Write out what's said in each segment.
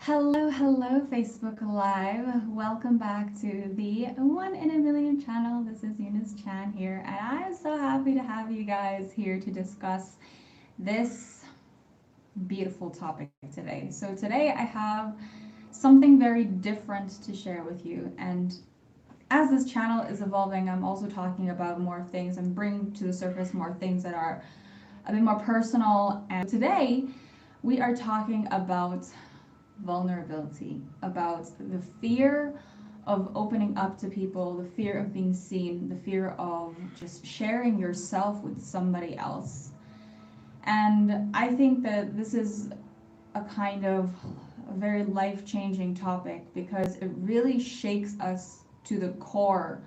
Hello, Facebook Live. Welcome back to the One in a Million channel. This is Eunice Chan here, and I'm so happy to have you guys here to discuss this beautiful topic today. So, today I have something very different to share with you, and as this channel is evolving, I'm also talking about more things and bringing to the surface more things that are a bit more personal. And today we are talking about vulnerability, about the fear of opening up to people, the fear of being seen, the fear of just sharing yourself with somebody else. And I think that this is a kind of a very life changing topic because it really shakes us to the core.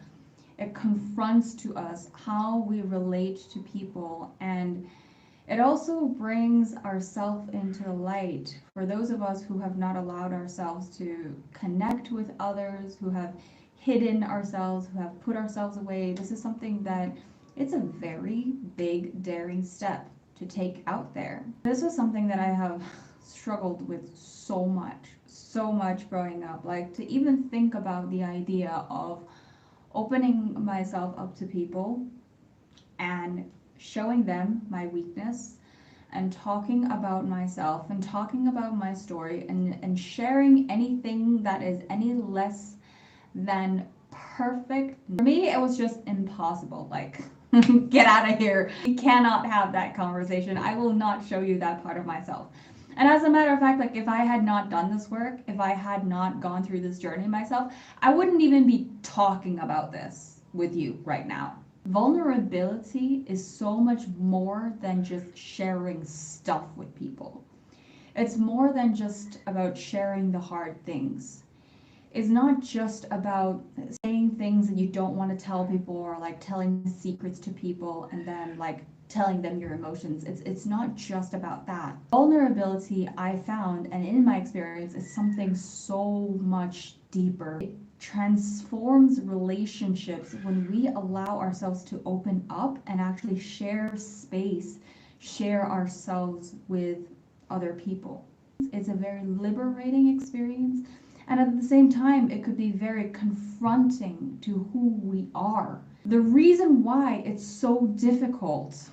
It confronts to us how we relate to people, and it also brings ourself into the light for those of us who have not allowed ourselves to connect with others, who have hidden ourselves, who have put ourselves away. This is something that it's a very big, daring step to take out there. This was something that I have struggled with so much growing up. Like to even think about the idea of opening myself up to people and showing them my weakness and talking about myself and talking about my story and sharing anything that is any less than perfect. For me, it was just impossible. Like, get out of here. We cannot have that conversation. I will not show you that part of myself. And as a matter of fact, like if I had not done this work, if I had not gone through this journey myself, I wouldn't even be talking about this with you right now. Vulnerability is so much more than just sharing stuff with people. It's more than just about sharing the hard things. It's not just about saying things that you don't want to tell people or like telling secrets to people and then like telling them your emotions. It's not just about that. Vulnerability, I found, and in my experience, is something so much deeper. It transforms relationships when we allow ourselves to open up and actually share space, share ourselves with other people. It's a very liberating experience, and at the same time, it could be very confronting to who we are. The reason why it's so difficult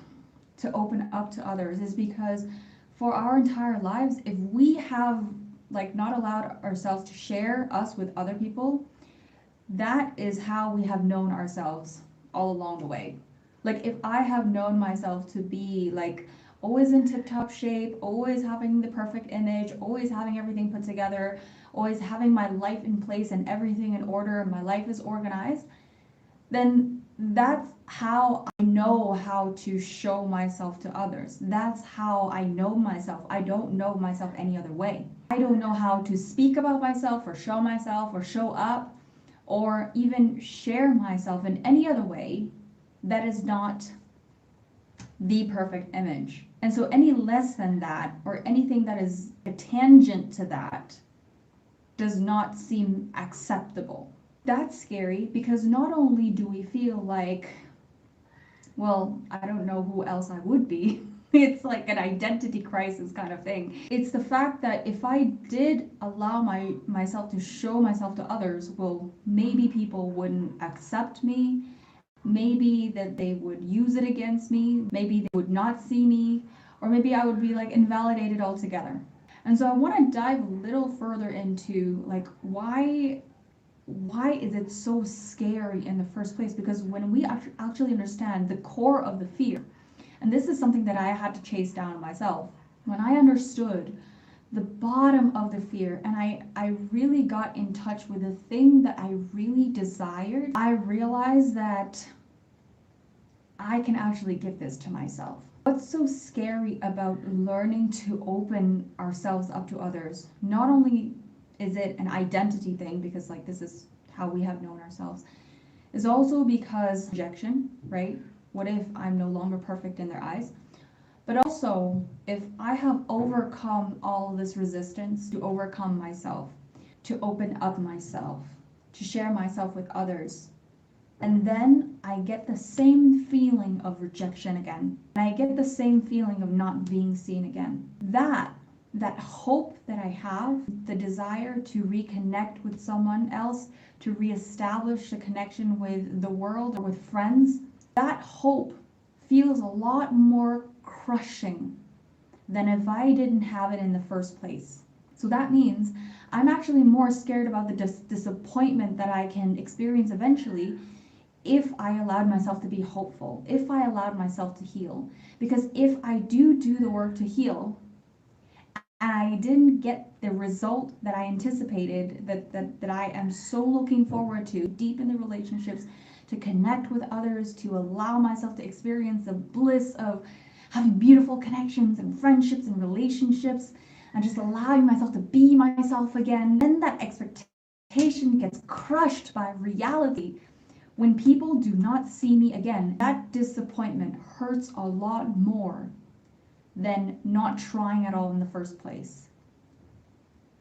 to open up to others is because for our entire lives, if we have like not allowed ourselves to share us with other people, that is how we have known ourselves all along the way. Like if I have known myself to be like always in tip top shape, always having the perfect image, always having everything put together, always having my life in place and everything in order and my life is organized, then that's how I know how to show myself to others. That's how I know myself. I don't know myself any other way. I don't know how to speak about myself or show up or even share myself in any other way that is not the perfect image. And so any less than that or anything that is a tangent to that does not seem acceptable. That's scary because not only do we feel like, well, I don't know who else I would be. It's like an identity crisis kind of thing. It's the fact that if I did allow myself to show myself to others, well, maybe people wouldn't accept me. Maybe that they would use it against me. Maybe they would not see me, or maybe I would be like invalidated altogether. And so I want to dive a little further into like why is it so scary in the first place? Because when we actually understand the core of the fear, and this is something that I had to chase down myself, when I understood the bottom of the fear and I really got in touch with the thing that I really desired, I realized that I can actually give this to myself. What's so scary about learning to open ourselves up to others? Not only is it an identity thing because like this is how we have known ourselves, is also because rejection, right? What if I'm no longer perfect in their eyes? But also if I have overcome all this resistance to overcome myself, to open up myself, to share myself with others, and then I get the same feeling of rejection again, and I get the same feeling of not being seen again. That that hope that I have, the desire to reconnect with someone else, to reestablish a connection with the world or with friends, that hope feels a lot more crushing than if I didn't have it in the first place. So that means I'm actually more scared about the disappointment that I can experience eventually if I allowed myself to be hopeful, if I allowed myself to heal. Because if I do the work to heal, and I didn't get the result that I anticipated, that I am so looking forward to, deepen the relationships, to connect with others, to allow myself to experience the bliss of having beautiful connections and friendships and relationships, and just allowing myself to be myself again, then that expectation gets crushed by reality. When people do not see me again, that disappointment hurts a lot more than not trying at all in the first place,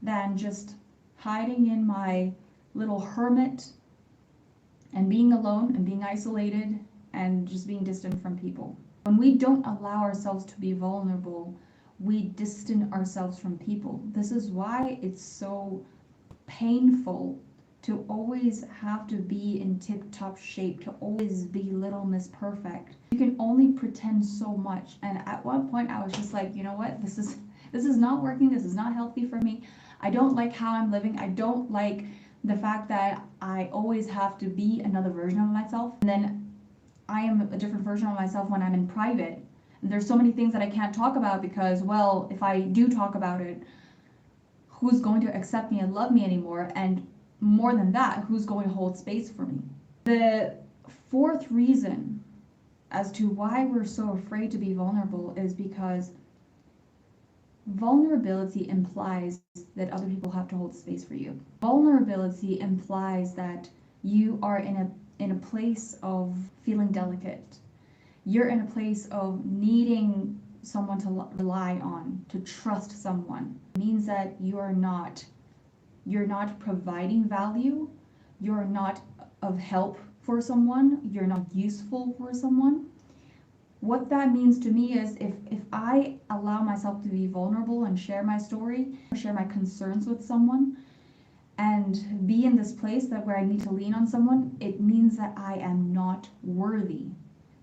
than just hiding in my little hermit and being alone and being isolated and just being distant from people. When we don't allow ourselves to be vulnerable, we distance ourselves from people. This is why it's so painful to always have to be in tip-top shape, to always be Little Miss Perfect. You can only pretend so much. And at one point I was just like, you know what, this is not working, this is not healthy for me. I don't like how I'm living. I don't like the fact that I always have to be another version of myself. And then I am a different version of myself when I'm in private. And there's so many things that I can't talk about because, well, if I do talk about it, who's going to accept me and love me anymore? And more than that, who's going to hold space for me? The fourth reason as to why we're so afraid to be vulnerable is because vulnerability implies that other people have to hold space for you. Vulnerability implies that you are in a place of feeling delicate. You're in a place of needing someone to rely on, to trust someone. It means that you're not providing value, you're not of help for someone, you're not useful for someone. What that means to me is if I allow myself to be vulnerable and share my story, share my concerns with someone, and be in this place that where I need to lean on someone, it means that I am not worthy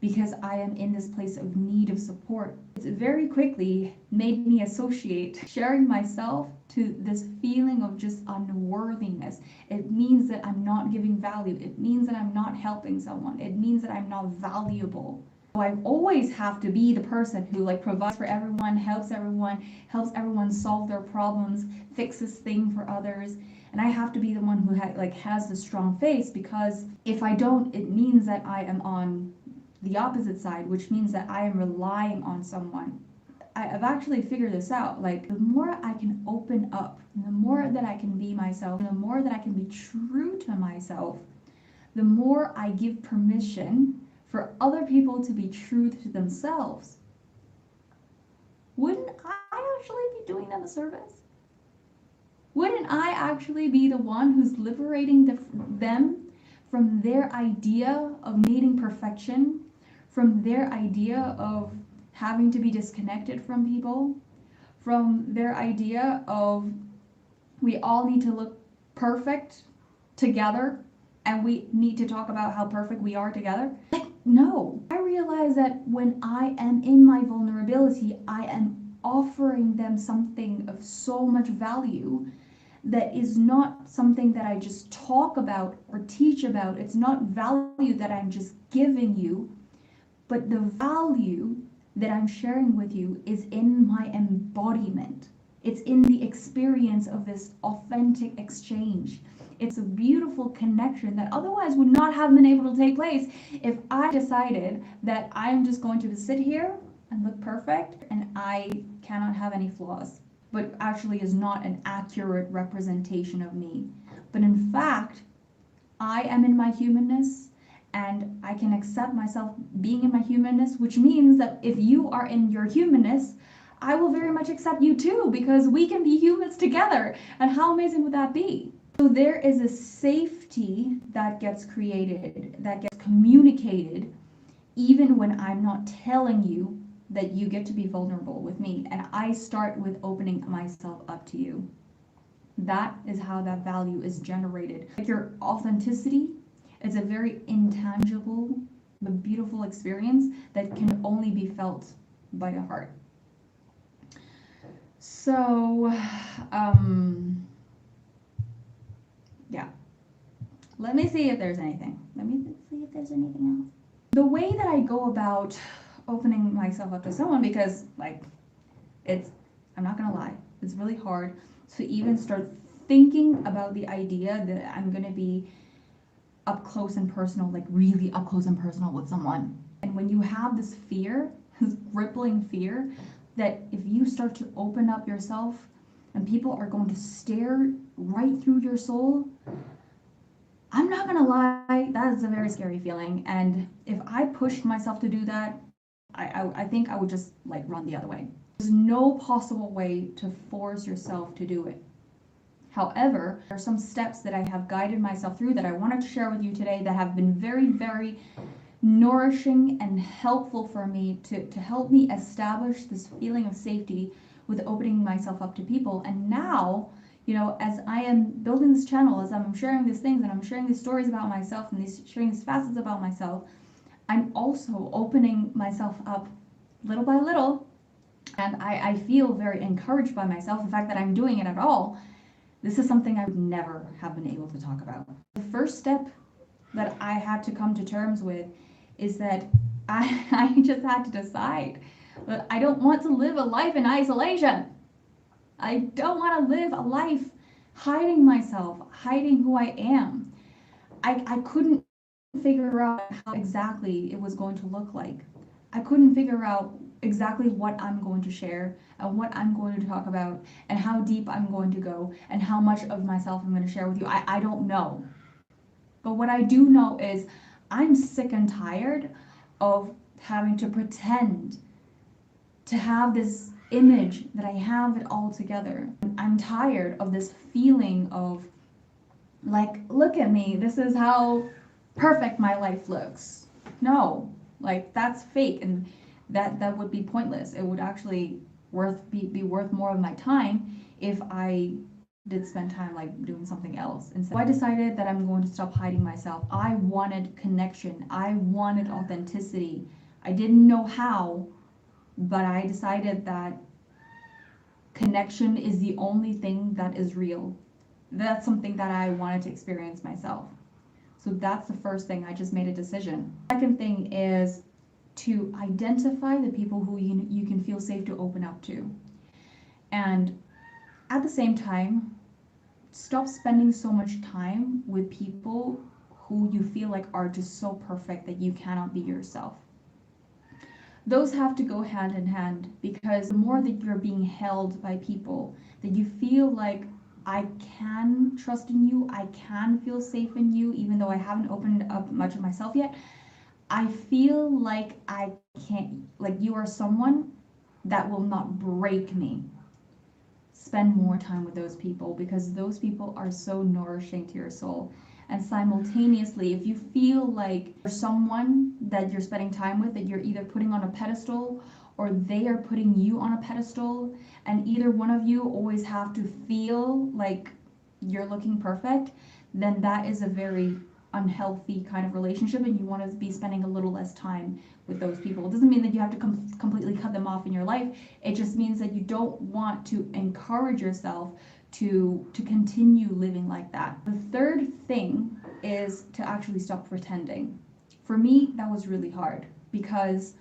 because I am in this place of need of support. It's very quickly made me associate sharing myself to this feeling of just unworthiness. It means that I'm not giving value. It means that I'm not helping someone. It means that I'm not valuable. So I always have to be the person who provides for everyone, helps everyone solve their problems, fixes things for others. And I have to be the one who has the strong face, because if I don't, it means that I am on the opposite side, which means that I am relying on someone. I've actually figured this out. The more I can open up, the more that I can be myself, the more that I can be true to myself, the more I give permission for other people to be true to themselves. Wouldn't I actually be doing them a service? Wouldn't I actually be the one who's liberating them from their idea of needing perfection, from their idea of having to be disconnected from people, from their idea of we all need to look perfect together and we need to talk about how perfect we are together? No. I realize that when I am in my vulnerability, I am offering them something of so much value that is not something that I just talk about or teach about. It's not value that I'm just giving you, but the value that I'm sharing with you is in my embodiment. It's in the experience of this authentic exchange. It's a beautiful connection that otherwise would not have been able to take place if I decided that I'm just going to sit here and look perfect and I cannot have any flaws, but actually is not an accurate representation of me. But in fact, I am in my humanness and I can accept myself being in my humanness, which means that if you are in your humanness, I will very much accept you too, because we can be humans together. And how amazing would that be? So there is a safety that gets created, that gets communicated, even when I'm not telling you that you get to be vulnerable with me, and I start with opening myself up to you. That is how that value is generated. Like your authenticity is a very intangible but beautiful experience that can only be felt by the heart. So, yeah. Let me see if there's anything. Let me see if there's anything else. The way that I go about opening myself up to someone, because like I'm not gonna lie, it's really hard to even start thinking about the idea that I'm gonna be up close and personal, like really up close and personal with someone. And when you have this fear, this rippling fear, that if you start to open up yourself and people are going to stare right through your soul, I'm not gonna lie, that is a very scary feeling. And if I pushed myself to do that, I think I would just like run the other way. There's no possible way to force yourself to do it. However, there are some steps that I have guided myself through that I wanted to share with you today that have been very, very nourishing and helpful for me to help me establish this feeling of safety with opening myself up to people. And now, you know, as I am building this channel, as I'm sharing these things and I'm sharing these stories about myself and sharing these facets about myself, I'm also opening myself up little by little. And I feel very encouraged by myself, the fact that I'm doing it at all. This is something I would never have been able to talk about. The first step that I had to come to terms with is that I just had to decide that I don't want to live a life in isolation. I don't want to live a life hiding myself, hiding who I am. I couldn't figure out how exactly it was going to look like. I couldn't figure out exactly what I'm going to share and what I'm going to talk about and how deep I'm going to go and how much of myself I'm going to share with you. I don't know. But what I do know is I'm sick and tired of having to pretend to have this image that I have it all together. I'm tired of this feeling of like, look at me, this is how perfect my life looks. No, like that's fake, and that would be pointless. It would actually be worth more of my time if I did spend time like doing something else. And so I decided that I'm going to stop hiding myself. I wanted connection. I wanted authenticity. I didn't know how, but I decided that connection is the only thing that is real. That's something that I wanted to experience myself. So that's the first thing. I just made a decision. Second thing is to identify the people who you can feel safe to open up to. And at the same time, stop spending so much time with people who you feel like are just so perfect that you cannot be yourself. Those have to go hand in hand, because the more that you're being held by people that you feel like, I can trust in you, I can feel safe in you, even though I haven't opened up much of myself yet, I feel like I can't, like you are someone that will not break me. Spend more time with those people, because those people are so nourishing to your soul. And simultaneously, if you feel like there's someone that you're spending time with that you're either putting on a pedestal or they are putting you on a pedestal, and either one of you always have to feel like you're looking perfect, then that is a very unhealthy kind of relationship, and you want to be spending a little less time with those people. It doesn't mean that you have to completely cut them off in your life. It just means that you don't want to encourage yourself to continue living like that. The third thing is to actually stop pretending. For me, that was really hard, because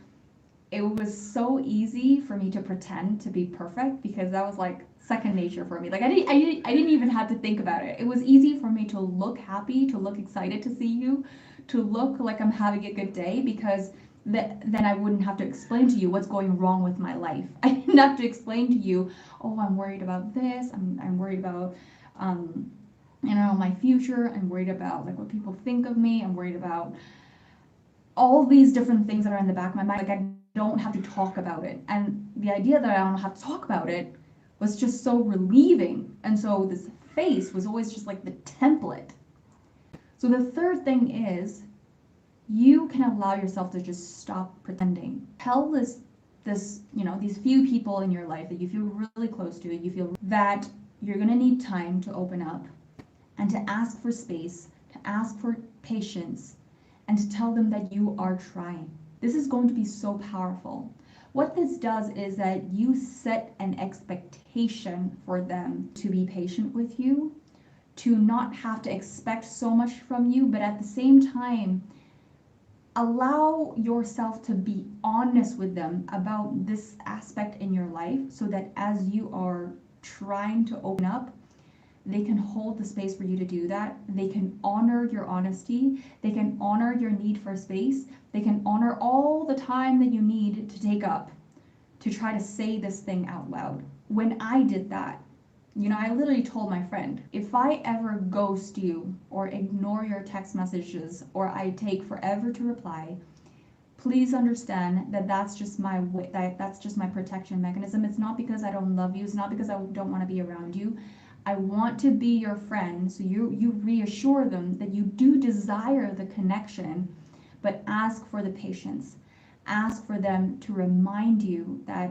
it was so easy for me to pretend to be perfect, because that was like second nature for me. Like I didn't even have to think about it. It was easy for me to look happy, to look excited to see you, to look like I'm having a good day, because then I wouldn't have to explain to you what's going wrong with my life. I didn't have to explain to you, oh, I'm worried about this. I'm worried about you know, my future. I'm worried about like what people think of me. I'm worried about all these different things that are in the back of my mind. Like I don't have to talk about it. And the idea that I don't have to talk about it was just so relieving. And so this face was always just like the template. So the third thing is, you can allow yourself to just stop pretending. Tell this this, these few people in your life that you feel really close to, you feel that you're going to need time to open up and to ask for space, to ask for patience, and to tell them that you are trying. This is going to be so powerful. What this does is that you set an expectation for them to be patient with you, to not have to expect so much from you, but at the same time, allow yourself to be honest with them about this aspect in your life so that as you are trying to open up, they can hold the space for you to do that. They can honor your honesty. They can honor your need for space. They can honor all the time that you need to take up to try to say this thing out loud. When I did that, I literally told my friend, if I ever ghost you or ignore your text messages or I take forever to reply, please understand that that's just my way, that's just my protection mechanism. It's not because I don't love you. It's not because I don't want to be around you. I want to be your friend, so you reassure them that you do desire the connection, but ask for the patience. Ask for them to remind you that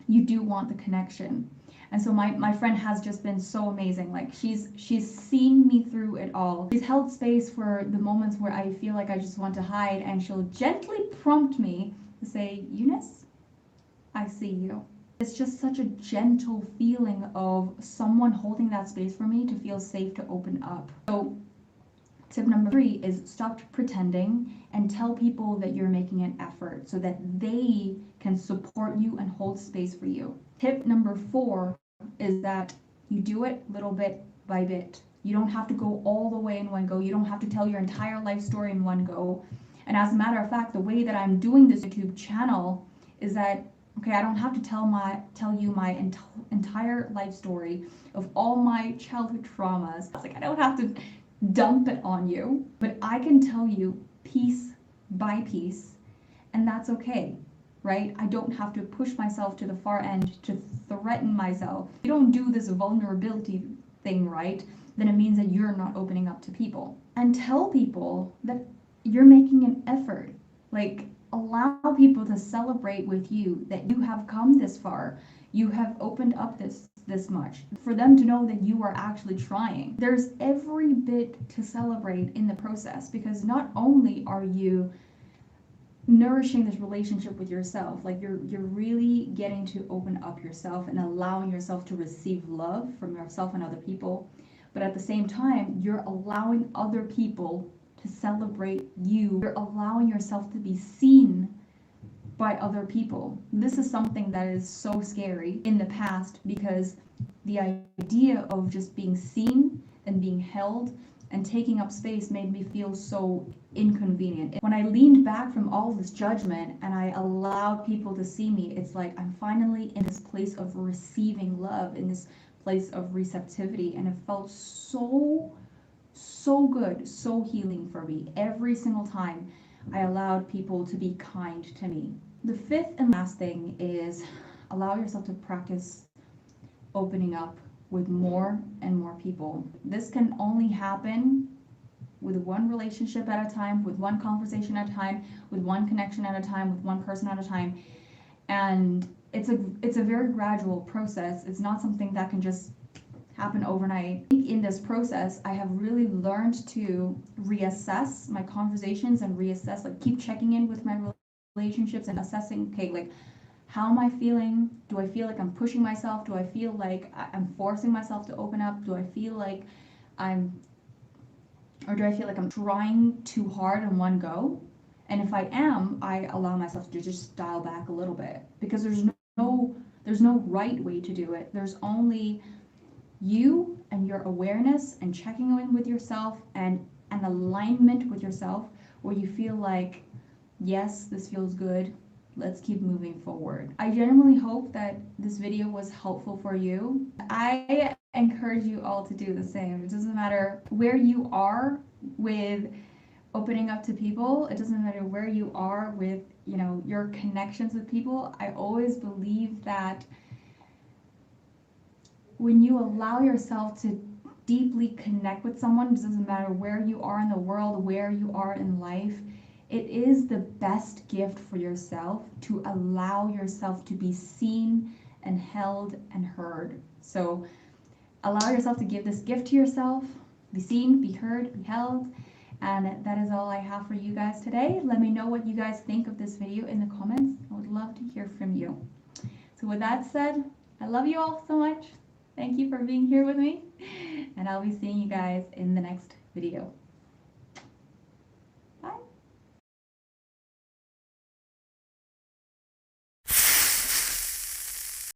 you do want the connection. And so my friend has just been so amazing. Like she's seen me through it all. She's held space for the moments where I feel like I just want to hide, and she'll gently prompt me to say, Eunice, I see you. It's just such a gentle feeling of someone holding that space for me to feel safe to open up. So tip number 3 is stop pretending and tell people that you're making an effort so that they can support you and hold space for you. Tip number 4 is that you do it little bit by bit. You don't have to go all the way in one go. You don't have to tell your entire life story in one go. And as a matter of fact, the way that I'm doing this YouTube channel is that, okay, I don't have to tell you my entire life story of all my childhood traumas. It's like I don't have to dump it on you, but I can tell you piece by piece, and that's okay, right? I don't have to push myself to the far end to threaten myself. If you don't do this vulnerability thing right, then it means that you're not opening up to people. And tell people that you're making an effort. Like, allow people to celebrate with you that you have come this far. You have opened up this much. For them to know that you are actually trying. There's every bit to celebrate in the process, because not only are you nourishing this relationship with yourself, like you're really getting to open up yourself and allowing yourself to receive love from yourself and other people, but at the same time you're allowing other people to celebrate you. You're allowing yourself to be seen by other people. This is something that is so scary in the past, because the idea of just being seen and being held and taking up space made me feel so inconvenient. When I leaned back from all this judgment and I allowed people to see me, it's like I'm finally in this place of receiving love, in this place of receptivity, and it felt so good, so healing for me. Every single time I allowed people to be kind to me. The 5th and last thing is allow yourself to practice opening up with more and more people. This can only happen with one relationship at a time, with one conversation at a time, with one connection at a time, with one person at a time. And it's a very gradual process. It's not something that can just happen overnight. In this process, I have really learned to reassess my conversations and reassess, like keep checking in with my relationships and assessing, okay, like how am I feeling? Do I feel like I'm pushing myself? Do I feel like I'm forcing myself to open up? Do I feel like I'm trying too hard in one go? And if I am, I allow myself to just dial back a little bit, because there's no right way to do it. There's only you and your awareness and checking in with yourself and an alignment with yourself where you feel like, yes, this feels good. Let's keep moving forward. I genuinely hope that this video was helpful for you. I encourage you all to do the same. It doesn't matter where you are with opening up to people. It doesn't matter where you are with, your connections with people. I always believe that when you allow yourself to deeply connect with someone, it doesn't matter where you are in the world, where you are in life, It is the best gift for yourself to allow yourself to be seen and held and heard. So allow yourself to give this gift to yourself, be seen, be heard, be held. And that is all I have for you guys today. Let me know what you guys think of this video in the comments. I would love to hear from you. So with that said, I love you all so much. Thank you for being here with me. And I'll be seeing you guys in the next video.